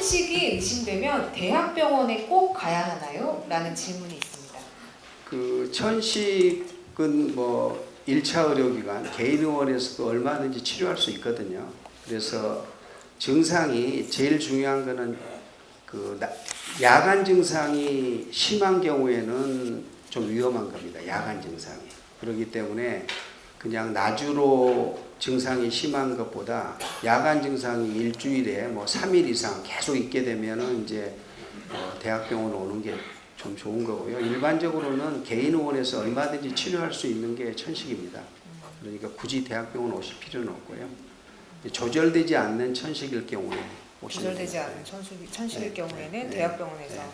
천식이 의심되면 대학병원에 꼭 가야 하나요? 라는 질문이 있습니다. 그 천식은 뭐 1차 의료기관, 개인의원에서도 얼마든지 치료할 수 있거든요. 그래서 증상이 제일 중요한 거는 그 야간 증상이 심한 경우에는 좀 위험한 겁니다. 야간 증상이. 그렇기 때문에 그냥 낮으로 증상이 심한 것보다 야간 증상이 일주일에 뭐 3일 이상 계속 있게 되면은 이제 대학병원 오는 게 좀 좋은 거고요. 일반적으로는 개인의원에서 얼마든지 치료할 수 있는 게 천식입니다. 그러니까 굳이 대학병원 오실 필요는 없고요. 조절되지 않는 천식일 경우에 오시면 조절되지 않은 천식일 네, 경우에는 네, 대학병원에서 네.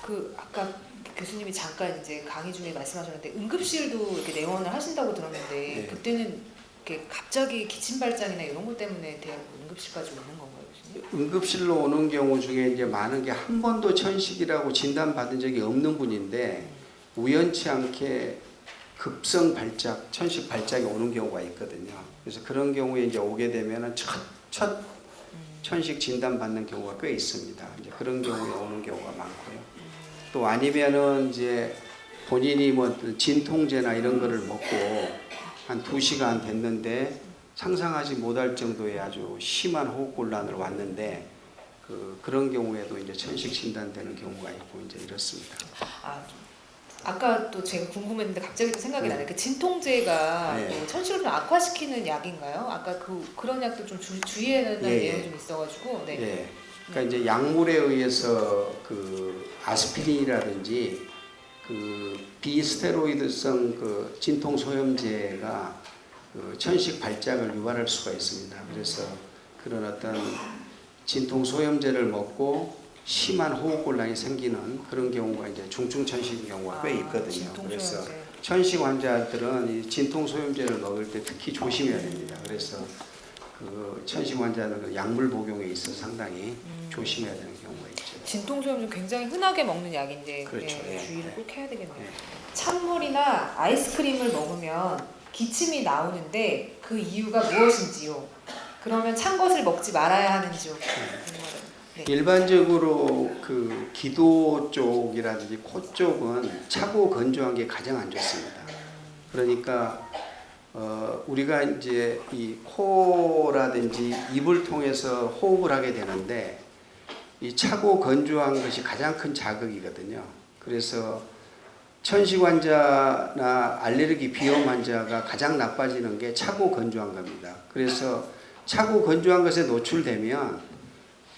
그 아까 교수님이 잠깐 이제 강의 중에 말씀하셨는데 응급실도 이렇게 내원을 하신다고 들었는데 네. 그때는 이렇게 갑자기 기침 발작이나 이런 것 때문에 응급실까지 오는 건가요, 교수님? 응급실로 오는 경우 중에 이제 많은 게 한 번도 천식이라고 진단받은 적이 없는 분인데 우연치 않게 급성 발작, 천식 발작이 오는 경우가 있거든요. 그래서 그런 경우에 이제 오게 되면은 첫 천식 진단 받는 경우가 꽤 있습니다. 이제 그런 경우에 오는 경우가 많고요. 또 아니면은 이제 본인이 뭐 진통제나 이런 거를 먹고 한 2시간 됐는데 상상하지 못할 정도의 아주 심한 호흡곤란을 왔는데 그런 경우에도 이제 천식 진단되는 경우가 있고 이제 이렇습니다. 아까 또 제가 궁금했는데 갑자기 또 생각이 나네. 그 진통제가 네. 천식을 좀 악화시키는 약인가요? 아까 그런 약도 좀 주의해야 된다는 예, 내용이 예. 좀 있어가지고. 네. 예. 그러니까 이제 약물에 의해서 그 아스피린이라든지 그 비스테로이드성 그 진통 소염제가 그 천식 발작을 유발할 수가 있습니다. 그래서 그런 어떤 진통 소염제를 먹고 심한 호흡곤란이 생기는 그런 경우가 이제 중증 천식인 경우가 꽤 있거든요. 그래서 천식 환자들은 이 진통 소염제를 먹을 때 특히 조심해야 됩니다. 그래서 그 천식 환자는 약물 복용에 있어 상당히 조심해야 되는 경우가 있죠. 진통 소염제 굉장히 흔하게 먹는 약인데 그렇죠. 예, 주의를 예. 꼭 해야 되겠네요. 예. 찬물이나 아이스크림을 먹으면 기침이 나오는데 그 이유가 무엇인지요? 그러면 찬 것을 먹지 말아야 하는지요? 네. 일반적으로 그 기도 쪽이라든지 코 쪽은 차고 건조한 게 가장 안 좋습니다. 그러니까 우리가 이제 이 코라든지 입을 통해서 호흡을 하게 되는데 이 차고 건조한 것이 가장 큰 자극이거든요. 그래서 천식 환자나 알레르기 비염 환자가 가장 나빠지는 게 차고 건조한 겁니다. 그래서 차고 건조한 것에 노출되면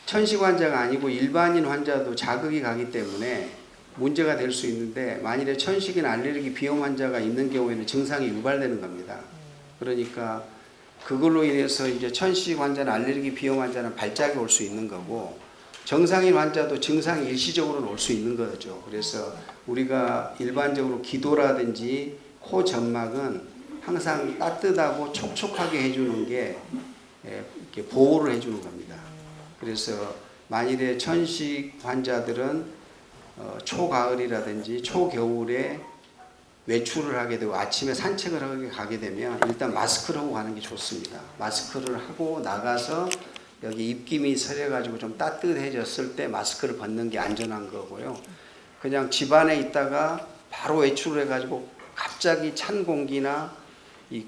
천식 환자가 아니고 일반인 환자도 자극이 가기 때문에 문제가 될 수 있는데 만일에 천식이나 알레르기 비염 환자가 있는 경우에는 증상이 유발되는 겁니다. 그러니까 그걸로 인해서 이제 천식 환자나 알레르기 비염 환자는 발작이 올 수 있는 거고 정상인 환자도 증상이 일시적으로는 올 수 있는 거죠. 그래서 우리가 일반적으로 기도라든지 코 점막은 항상 따뜻하고 촉촉하게 해주는 게 이렇게 보호를 해주는 겁니다. 그래서 만일에 천식 환자들은 초가을이라든지 초겨울에 외출을 하게 되고 아침에 산책을 하게 가게 되면 일단 마스크를 하고 가는 게 좋습니다. 마스크를 하고 나가서 여기 입김이 서려가지고 좀 따뜻해졌을 때 마스크를 벗는 게 안전한 거고요. 그냥 집안에 있다가 바로 외출을 해가지고 갑자기 찬 공기나 이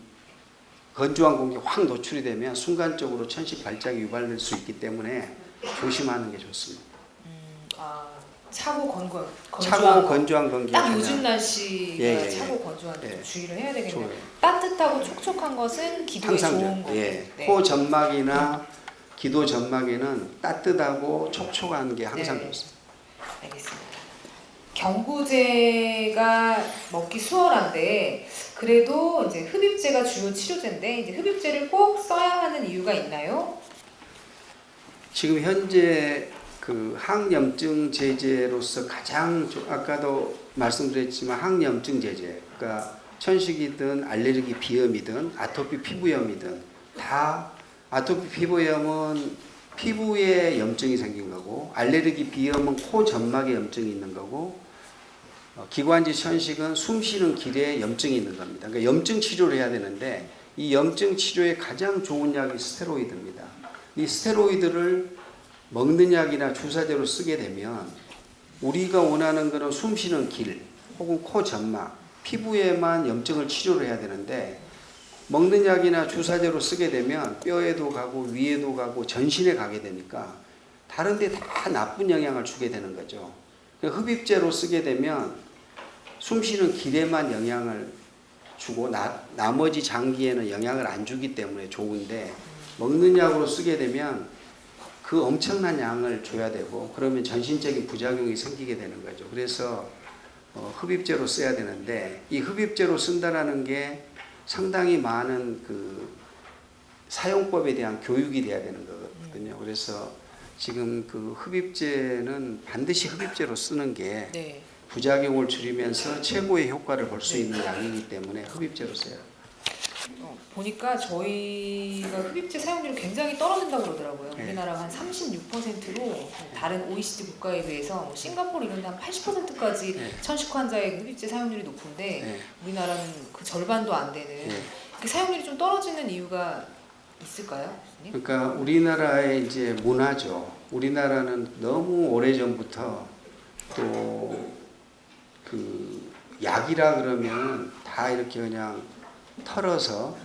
건조한 공기 확 노출이 되면 순간적으로 천식 발작이 유발될 수 있기 때문에 조심하는 게 좋습니다. 차고 건조한 공기 딱 요즘 날씨가 예. 차고 건조한데 좀 주의를 해야 되겠네요. 좋아요. 따뜻하고 촉촉한 것은 기도에 항상 좋은 거고. 예. 네. 코 점막이나 기도 점막에는 따뜻하고 촉촉한 게 항상 네. 좋습니다. 알겠습니다. 경구제가 먹기 수월한데 그래도 이제 흡입제가 주요 치료제인데 이제 흡입제를 꼭 써야 하는 이유가 있나요? 지금 현재 그 항염증 제제로서 가장 아까도 말씀드렸지만 항염증 제제, 그러니까 천식이든 알레르기 비염이든 아토피 피부염이든 다 아토피 피부염은 피부에 염증이 생긴 거고 알레르기 비염은 코 점막에 염증이 있는 거고 기관지 천식은 숨 쉬는 길에 염증이 있는 겁니다. 그러니까 염증 치료를 해야 되는데 이 염증 치료에 가장 좋은 약이 스테로이드입니다. 이 스테로이드를 먹는 약이나 주사제로 쓰게 되면 우리가 원하는 거는 숨 쉬는 길 혹은 코 점막, 피부에만 염증을 치료를 해야 되는데 먹는 약이나 주사제로 쓰게 되면 뼈에도 가고 위에도 가고 전신에 가게 되니까 다른 데 다 나쁜 영향을 주게 되는 거죠. 흡입제로 쓰게 되면 숨 쉬는 길에만 영향을 주고 나머지 장기에는 영향을 안 주기 때문에 좋은데 먹는 약으로 쓰게 되면 그 엄청난 양을 줘야 되고 그러면 전신적인 부작용이 생기게 되는 거죠. 그래서 흡입제로 써야 되는데 이 흡입제로 쓴다라는 게 상당히 많은 그 사용법에 대한 교육이 돼야 되는 거거든요. 그래서 지금 그 흡입제는 반드시 흡입제로 쓰는 게 네. 부작용을 줄이면서 최고의 효과를 볼 수 네. 있는 약이기 때문에 흡입제로 써요. 보니까 저희가 흡입제 사용률이 굉장히 떨어진다고 그러더라고요. 네. 우리나라가 한 36%로 다른 OECD 국가에 비해서 뭐 싱가포르 이런 데 한 80%까지 네. 천식 환자의 흡입제 사용률이 높은데 네. 우리나라는 그 절반도 안 되는 네. 그 사용률이 좀 떨어지는 이유가 있을까요, 교수님? 그러니까 우리나라의 이제 문화죠. 우리나라는 너무 오래전부터 또 그 약이라 그러면 다 이렇게 그냥 털어서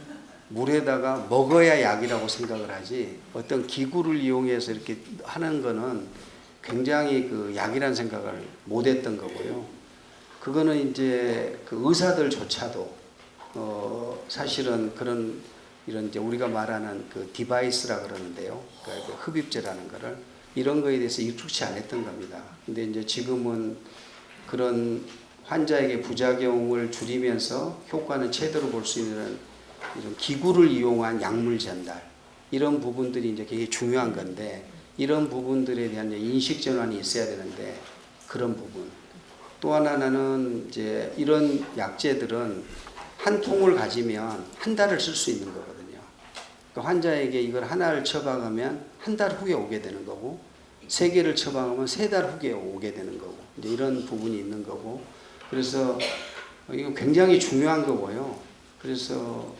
물에다가 먹어야 약이라고 생각을 하지 어떤 기구를 이용해서 이렇게 하는 거는 굉장히 그 약이라는 생각을 못 했던 거고요. 그거는 이제 그 의사들조차도 사실은 그런 이런 이제 우리가 말하는 그 디바이스라 그러는데요. 그러니까 흡입제라는 거를 이런 거에 대해서 익숙치 않았던 겁니다. 근데 이제 지금은 그런 환자에게 부작용을 줄이면서 효과는 최대로 볼 수 있는 이런 기구를 이용한 약물 전달 이런 부분들이 이제 굉장히 중요한 건데 이런 부분들에 대한 인식 전환이 있어야 되는데 그런 부분 또 하나는 이제 이런 약제들은 한 통을 가지면 한 달을 쓸 수 있는 거거든요. 그러니까 환자에게 이걸 하나를 처방하면 한 달 후에 오게 되는 거고 3개를 처방하면 3달 후에 오게 되는 거고 이제 이런 부분이 있는 거고 그래서 이거 굉장히 중요한 거고요. 그래서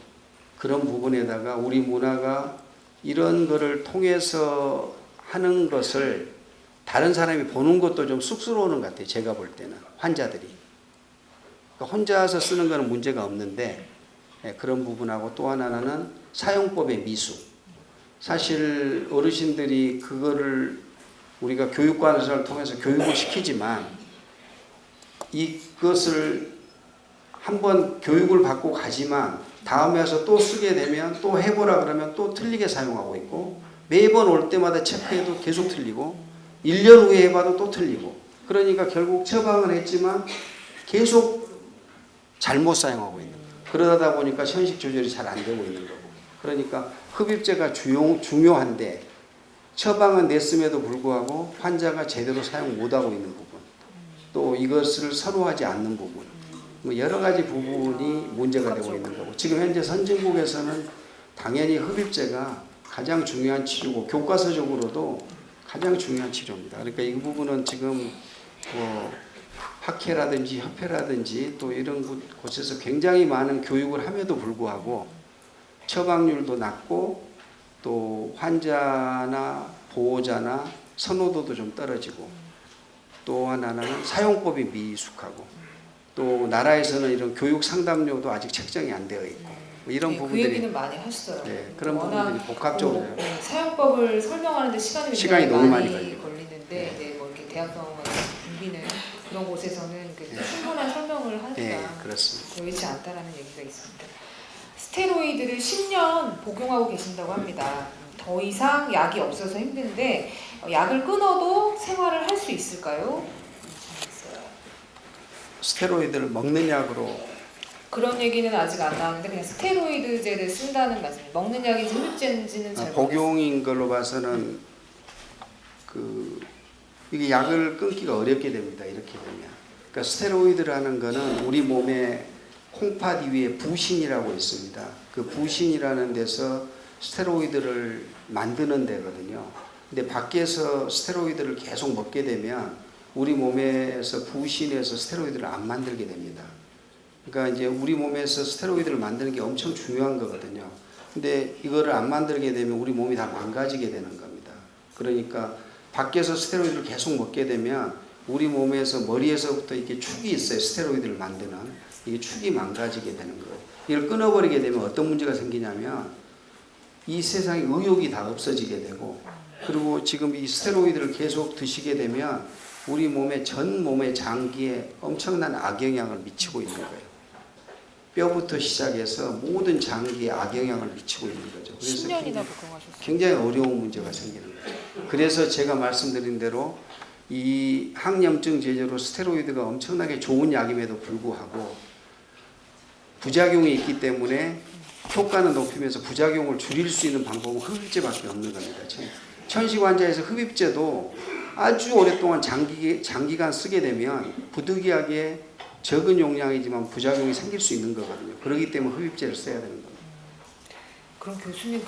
그런 부분에다가 우리 문화가 이런 거를 통해서 하는 것을 다른 사람이 보는 것도 좀 쑥스러워하는 것 같아요. 제가 볼 때는 환자들이. 그러니까 혼자서 쓰는 거는 문제가 없는데 그런 부분하고 또 하나는 사용법의 미숙. 사실 어르신들이 그거를 우리가 교육관을 통해서 교육을 시키지만 이것을 한번 교육을 받고 가지만 다음에 와서 또 쓰게 되면 또 해보라 그러면 또 틀리게 사용하고 있고 매번 올 때마다 체크해도 계속 틀리고 1년 후에 해봐도 또 틀리고 그러니까 결국 처방은 했지만 계속 잘못 사용하고 있는 거예요. 그러다 보니까 현식 조절이 잘 안 되고 있는 거고 그러니까 흡입제가 중요한데 처방은 냈음에도 불구하고 환자가 제대로 사용 못하고 있는 부분 또 이것을 선호하지 않는 부분 뭐 여러 가지 부분이 문제가 되고 있는 거고 지금 현재 선진국에서는 당연히 흡입제가 가장 중요한 치료고 교과서적으로도 가장 중요한 치료입니다. 그러니까 이 부분은 지금 뭐 학회라든지 협회라든지 또 이런 곳에서 굉장히 많은 교육을 함에도 불구하고 처방률도 낮고 또 환자나 보호자나 선호도도 좀 떨어지고 또 하나는 사용법이 미숙하고 또 나라에서는 이런 교육 상담료도 아직 책정이 안 되어 있고 뭐 이런 네, 부분들이 그 얘기는 많이 하시더라고요. 네, 그런 워낙 부분들이 복합적으로 사용법을 설명하는데 시간이 시간이 굉장히 너무 많이 많이 걸리는데 네. 네, 뭐 이렇게 대학병원 같은 붐비는 그런 곳에서는 그 네. 충분한 설명을 하기가 네, 그렇습니다. 여의치 않다라는 얘기가 있습니다. 스테로이드를 10년 복용하고 계신다고 합니다. 더 이상 약이 없어서 힘든데 약을 끊어도 생활을 할 수 있을까요? 스테로이드를 먹는 약으로 그런 얘기는 아직 안 나왔는데 그냥 스테로이드제를 쓴다는 말씀. 먹는 약인지 흡입제인지는 잘 모르겠어요. 복용인 걸로 봐서는 그 이게 약을 끊기가 어렵게 됩니다. 이렇게 되면. 그러니까 스테로이드라는 거는 우리 몸에 콩팥 위에 부신이라고 있습니다. 그 부신이라는 데서 스테로이드를 만드는 데거든요. 근데 밖에서 스테로이드를 계속 먹게 되면 우리 몸에서 부신해서 스테로이드를 안 만들게 됩니다. 그러니까 이제 우리 몸에서 스테로이드를 만드는 게 엄청 중요한 거거든요. 근데 이거를 안 만들게 되면 우리 몸이 다 망가지게 되는 겁니다. 그러니까 밖에서 스테로이드를 계속 먹게 되면 우리 몸에서 머리에서부터 이렇게 축이 있어요. 스테로이드를 만드는 이게 축이 망가지게 되는 거예요. 이걸 끊어버리게 되면 어떤 문제가 생기냐면 이 세상에 의욕이 다 없어지게 되고, 그리고 지금 이 스테로이드를 계속 드시게 되면 우리 몸의 전 몸의 장기에 엄청난 악영향을 미치고 있는 거예요. 뼈부터 시작해서 모든 장기에 악영향을 미치고 있는 거죠. 그래서 10년이나 복용하셨어요. 굉장히 어려운 문제가 생기는 거예요. 그래서 제가 말씀드린 대로 이 항염증 제제로 스테로이드가 엄청나게 좋은 약임에도 불구하고 부작용이 있기 때문에 효과는 높이면서 부작용을 줄일 수 있는 방법은 흡입제밖에 없는 겁니다. 천식 환자에서 흡입제도 아주 오랫동안 장기간 쓰게 되면 부득이하게 적은 용량이지만 부작용이 생길 수 있는 거거든요. 그렇기 때문에 흡입제를 써야 되는 겁니다. 그럼 교수님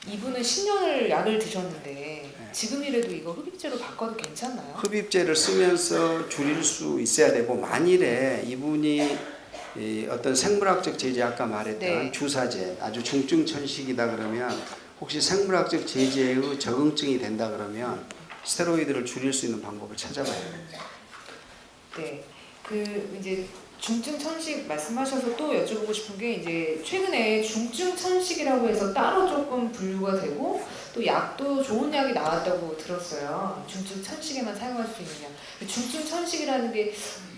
이분은 10년을 약을 드셨는데 네. 지금이라도 이거 흡입제로 바꿔도 괜찮나요? 흡입제를 쓰면서 줄일 수 있어야 되고, 만일에 이분이 어떤 생물학적 제제, 아까 말했던 네. 주사제, 아주 중증 천식이다 그러면 혹시 생물학적 제제의 적응증이 된다 그러면 스테로이드를 줄일 수 있는 방법을 찾아봐야 됩니다. 네. 이제 중증 천식 말씀하셔서 또 여쭤보고 싶은 게 이제 최근에 중증 천식이라고 해서 따로 조금 분류가 되고 또 약도 좋은 약이 나왔다고 들었어요. 중증 천식에만 사용할 수 있는 약. 중증 천식이라는 게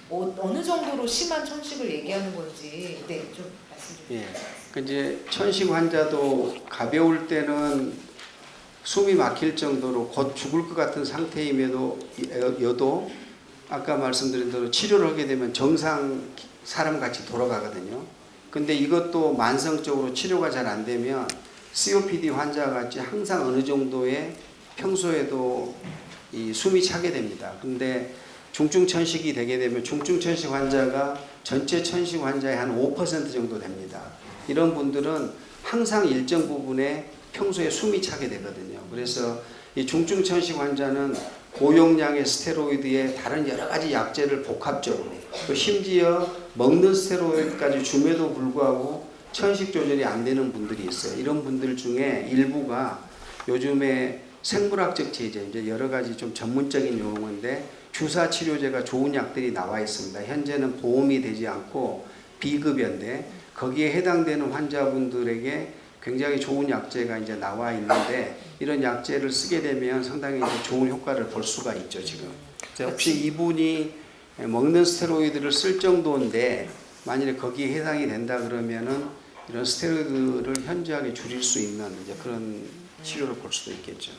어느 정도로 심한 천식을 얘기하는 건지 좀 말씀 좀 예. 이제 천식 환자도 가벼울 때는 숨이 막힐 정도로 곧 죽을 것 같은 상태임에도 여도 아까 말씀드린 대로 치료를 하게 되면 정상 사람같이 돌아가거든요. 근데 이것도 만성적으로 치료가 잘 안 되면 COPD 환자같이 항상 어느 정도의 평소에도 이 숨이 차게 됩니다. 근데 중증 천식이 되게 되면 중증 천식 환자가 전체 천식 환자의 한 5% 정도 됩니다. 이런 분들은 항상 일정 부분에 평소에 숨이 차게 되거든요. 그래서 이 중증 천식 환자는 고용량의 스테로이드에 다른 여러 가지 약제를 복합적으로, 또 심지어 먹는 스테로이드까지 줌에도 불구하고 천식 조절이 안 되는 분들이 있어요. 이런 분들 중에 일부가 요즘에 생물학적 제제, 이제 여러 가지 좀 전문적인 용어인데 주사 치료제가 좋은 약들이 나와 있습니다. 현재는 보험이 되지 않고 비급여인데 거기에 해당되는 환자분들에게 굉장히 좋은 약제가 이제 나와 있는데, 이런 약제를 쓰게 되면 상당히 이제 좋은 효과를 볼 수가 있죠, 지금. 그래서 혹시 이분이 먹는 스테로이드를 쓸 정도인데 만일에 거기에 해당이 된다 그러면은 이런 스테로이드를 현저하게 줄일 수 있는 이제 그런 치료를 볼 수도 있겠죠.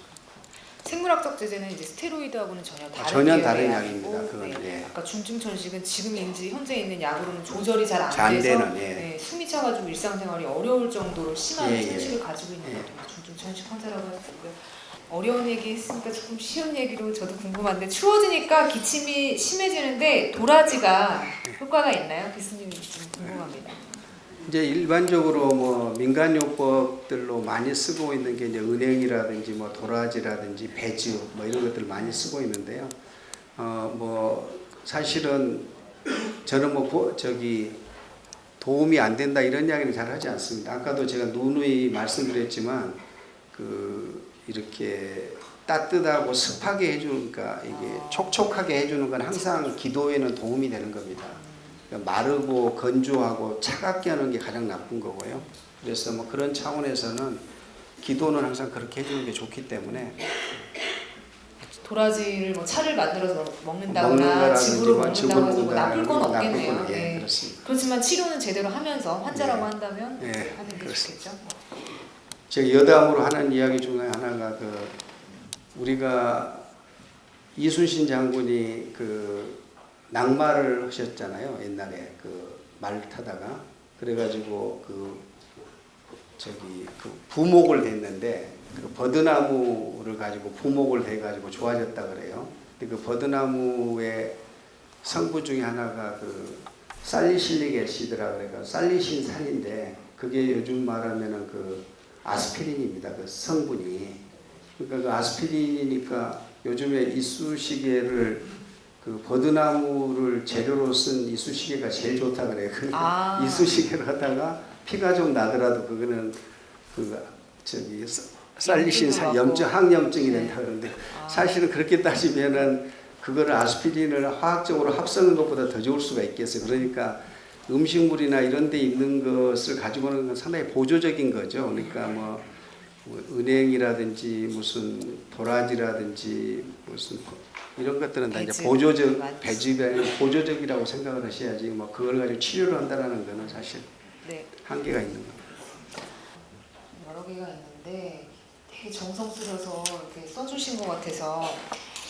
생물학적 제제는 이제 스테로이드하고는 전혀 다른 약입니다. 그건, 네. 예. 아까 중증 천식은 지금 현재 있는 약으로는 조절이 잘 안 잘 돼서 되는, 예. 네, 숨이 차가지고 일상생활이 어려울 정도로 심한 예, 천식을 예. 가지고 있는 예. 거죠. 중증 천식 환자라고 할 수 있고요. 어려운 얘기 했으니까 조금 쉬운 얘기로 저도 궁금한데, 추워지니까 기침이 심해지는데 도라지가 효과가 있나요? 교수님 좀 궁금합니다. 이제 일반적으로 뭐 민간요법들로 많이 쓰고 있는 게 이제 은행이라든지 뭐 도라지라든지 배즙 뭐 이런 것들 많이 쓰고 있는데요. 뭐 사실은 저는 도움이 안 된다 이런 이야기는 잘 하지 않습니다. 아까도 제가 누누이 말씀드렸지만 이렇게 따뜻하고 습하게 해주니까 이게 촉촉하게 해주는 건 항상 기도에는 도움이 되는 겁니다. 마르고 건조하고 차갑게 하는 게 가장 나쁜 거고요. 그래서 뭐 그런 차원에서는 기도는 항상 그렇게 해주는 게 좋기 때문에 도라지를 뭐 차를 만들어서 먹는다거나 즙으로 먹는다고 해서 뭐 나쁠 건 없겠네요. 예, 네. 그렇습니다. 그렇지만 치료는 제대로 하면서 환자라고 예. 한다면 예, 하는 게 그렇습니다. 좋겠죠. 제가 여담으로 하는 이야기 중에 하나가 우리가 이순신 장군이 낙마를 하셨잖아요. 옛날에 말 타다가 그래가지고 부목을 댔는데 버드나무를 가지고 부목을 대가지고 좋아졌다 그래요. 근데 그 버드나무의 성분 중에 하나가 살리실릭 애시드라 그래가 살리신산인데 그게 요즘 말하면은 아스피린입니다. 그 성분이. 그러니까 그 아스피린이니까 요즘에 이쑤시개를 버드나무를 재료로 쓴 이쑤시개가 제일 좋다 그래요. 이쑤시개를 하다가 피가 좀 나더라도 그거는 살리신 염증도 염증 맞고. 항염증이 네. 된다 그러는데 아, 사실은 그렇게 따지면은 그거를 아스피린을 화학적으로 합성한 것보다 더 좋을 수가 있겠어요. 그러니까 음식물이나 이런 데 있는 것을 가지고 오는 건 상당히 보조적인 거죠. 그러니까 뭐 은행이라든지 무슨 도라지라든지 무슨 이런 것들은 다 이제 배즙 보조적 많이 배즙의 보조적이라고 생각을 하셔야지 뭐 그걸 가지고 치료를 한다라는 거는 사실 네, 한계가 있는 겁니다. 여러 개가 있는데 되게 정성 들여서 이렇게 써주신 것 같아서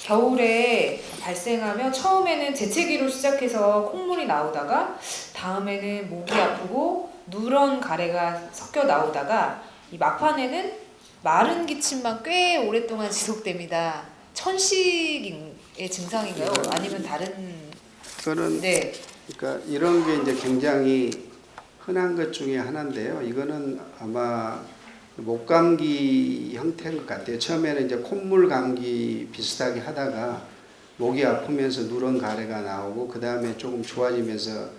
겨울에 발생하며 처음에는 재채기로 시작해서 콧물이 나오다가 다음에는 목이 아프고 누런 가래가 섞여 나오다가 이 막판에는 마른 기침만 꽤 오랫동안 지속됩니다. 천식의 증상인가요? 아니면 다른? 그거는 네, 그러니까 이런 게 이제 굉장히 흔한 것 중에 하나인데요. 이거는 아마 목감기 형태인 것 같아요. 처음에는 이제 콧물 감기 비슷하게 하다가 목이 아프면서 누런 가래가 나오고 그 다음에 조금 좋아지면서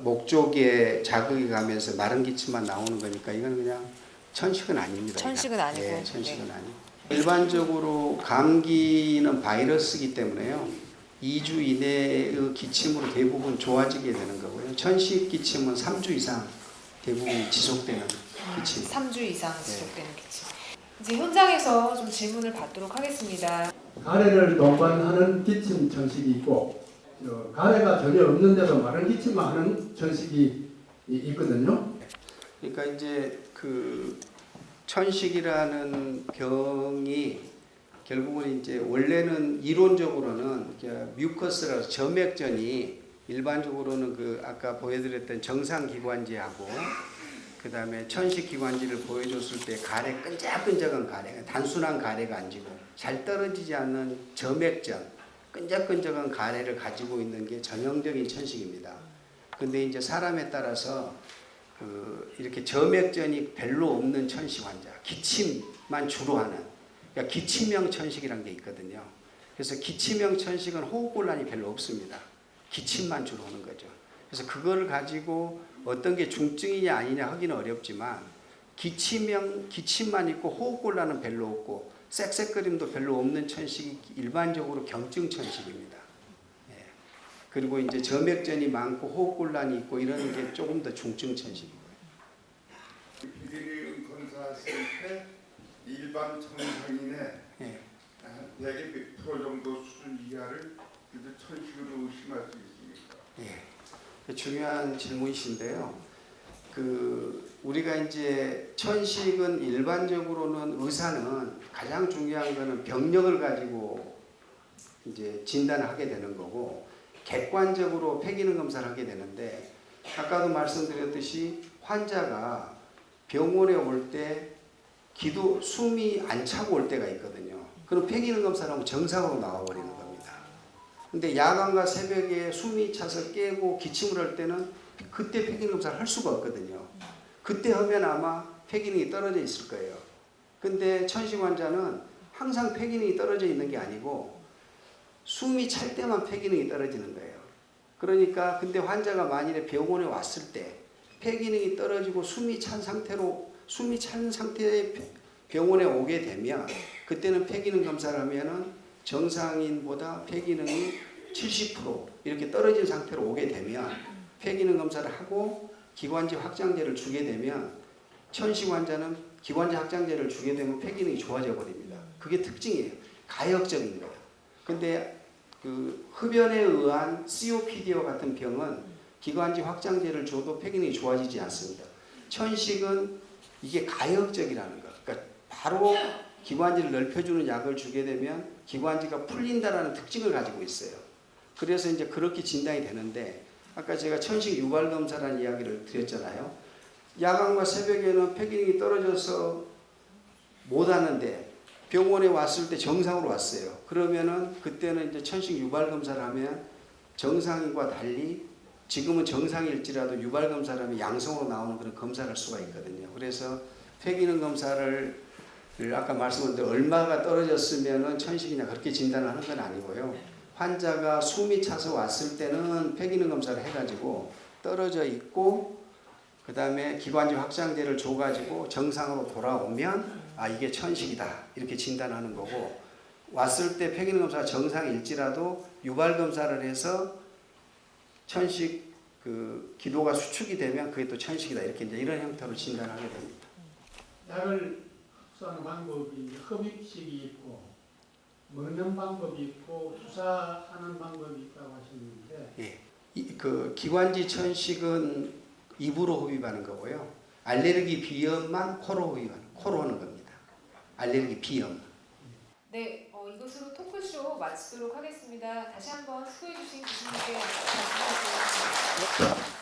목 쪽에 자극이 가면서 마른 기침만 나오는 거니까 이건 그냥 천식은 아닙니다. 천식은 아니고. 예, 천식은 네. 아니고. 일반적으로 감기는 바이러스이기 때문에요. 2주 이내의 기침으로 대부분 좋아지게 되는 거고요. 천식 기침은 3주 이상 대부분 지속되는 기침. 3주 이상 지속되는 기침. 이제 현장에서 좀 질문을 받도록 하겠습니다. 가래를 동반하는 기침 천식이 있고 가래가 전혀 없는데도 마른 기침만 하는 천식이 있거든요. 그러니까 이제 그 천식이라는 병이 결국은 이제 원래는 이론적으로는 뮤커스라서 점액전이 일반적으로는 그 아까 보여드렸던 정상기관지하고 그 다음에 천식기관지를 보여줬을 때 가래 끈적끈적한 가래, 단순한 가래가 아니고 잘 떨어지지 않는 점액전, 끈적끈적한 가래를 가지고 있는 게 전형적인 천식입니다. 근데 이제 사람에 따라서 이렇게 점액전이 별로 없는 천식 환자, 기침만 주로 하는, 그러니까 기침형 천식이라는 게 있거든요. 그래서 기침형 천식은 호흡곤란이 별로 없습니다. 기침만 주로 하는 거죠. 그래서 그걸 가지고 어떤 게 중증이냐 아니냐 하기는 어렵지만 기침만 있고 호흡곤란은 별로 없고 쌕쌕거림도 별로 없는 천식이 일반적으로 경증 천식입니다. 예. 그리고 이제 점액전이 많고 호흡곤란이 있고 이런 게 조금 더 중증 천식이고요. 비대면 검사했을 때 일반 정상인의 예. 대개 몇 프로 정도 수준 이하를 그래도 천식으로 의심할 수 있습니까? 예. 중요한 질문이신데요. 우리가 이제 천식은 일반적으로는 의사는 가장 중요한 거는 병력을 가지고 이제 진단을 하게 되는 거고 객관적으로 폐기능 검사를 하게 되는데 아까도 말씀드렸듯이 환자가 병원에 올 때 숨이 안 차고 올 때가 있거든요. 그럼 폐기능 검사를 하면 정상으로 나와버리는 겁니다. 근데 야간과 새벽에 숨이 차서 깨고 기침을 할 때는 그때 폐기능 검사를 할 수가 없거든요. 그때 하면 아마 폐기능이 떨어져 있을 거예요. 근데 천식 환자는 항상 폐기능이 떨어져 있는 게 아니고 숨이 찰 때만 폐기능이 떨어지는 거예요. 그러니까 근데 환자가 만일에 병원에 왔을 때 폐기능이 떨어지고 숨이 찬 상태에 병원에 오게 되면 그때는 폐기능 검사를 하면은 정상인보다 폐기능이 70% 이렇게 떨어진 상태로 오게 되면 폐기능 검사를 하고 기관지 확장제를 주게 되면 천식 환자는 기관지 확장제를 주게 되면 폐기능이 좋아져 버립니다. 그게 특징이에요. 가역적인 거예요. 근데 흡연에 의한 COPD와 같은 병은 기관지 확장제를 줘도 폐기능이 좋아지지 않습니다. 천식은 이게 가역적이라는 거. 그러니까 바로 기관지를 넓혀주는 약을 주게 되면 기관지가 풀린다라는 특징을 가지고 있어요. 그래서 이제 그렇게 진단이 되는데 아까 제가 천식 유발 검사라는 이야기를 드렸잖아요. 야간과 새벽에는 폐기능이 떨어져서 못 하는데 병원에 왔을 때 정상으로 왔어요. 그러면은 그때는 이제 천식 유발 검사를 하면 정상인과 달리 지금은 정상일지라도 유발 검사를 하면 양성으로 나오는 그런 검사를 할 수가 있거든요. 그래서 폐기능 검사를 아까 말씀드린 얼마가 떨어졌으면은 천식이냐 그렇게 진단을 하는 건 아니고요. 환자가 숨이 차서 왔을 때는 폐기능 검사를 해가지고 떨어져 있고 그다음에 기관지 확장제를 줘가지고 정상으로 돌아오면 아 이게 천식이다 이렇게 진단하는 거고 왔을 때 폐기능 검사가 정상일지라도 유발 검사를 해서 천식 그 기도가 수축이 되면 그게 또 천식이다 이렇게 이제 이런 형태로 진단하게 됩니다. 약을 흡수하는 방법이 흡입식이 있고 먹는 방법이 있고 주사하는 방법이 있다고 하셨는데 예, 그 기관지 천식은 입으로 흡입하는 거고요. 알레르기 비염만 코로 흡입하는 코로 하는 겁니다. 알레르기 비염. 네, 이것으로 토크쇼 마치도록 하겠습니다. 다시 한번 수고해주신 교수님께 말씀드리겠습니다.